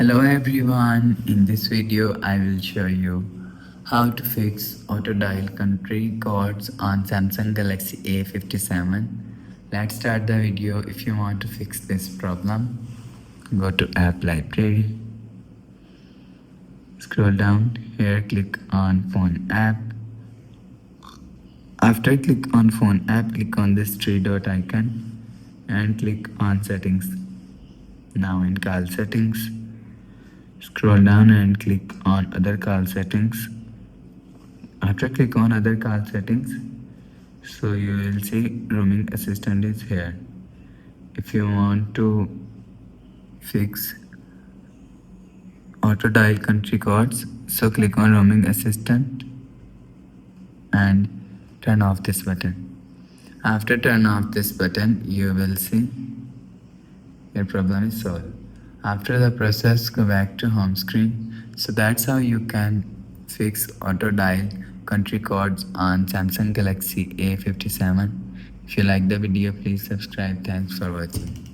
Hello everyone, in this video I will show you how to fix auto dial country codes on Samsung Galaxy A57. Let's start the video. If you want to fix this problem, go to app library, scroll down here, click on phone app. After click on phone app, click on this three dot icon and click on settings. Now in call settings, scroll down and click on other call settings. After click on other call settings, so you will see roaming assistant is here. If you want to fix auto dial country codes, so click on roaming assistant and turn off this button. After turn off this button, you will see your problem is solved. After the process, go back to home screen. So that's how you can fix auto dial country codes on Samsung Galaxy A57. If you like the video, please subscribe. Thanks for watching.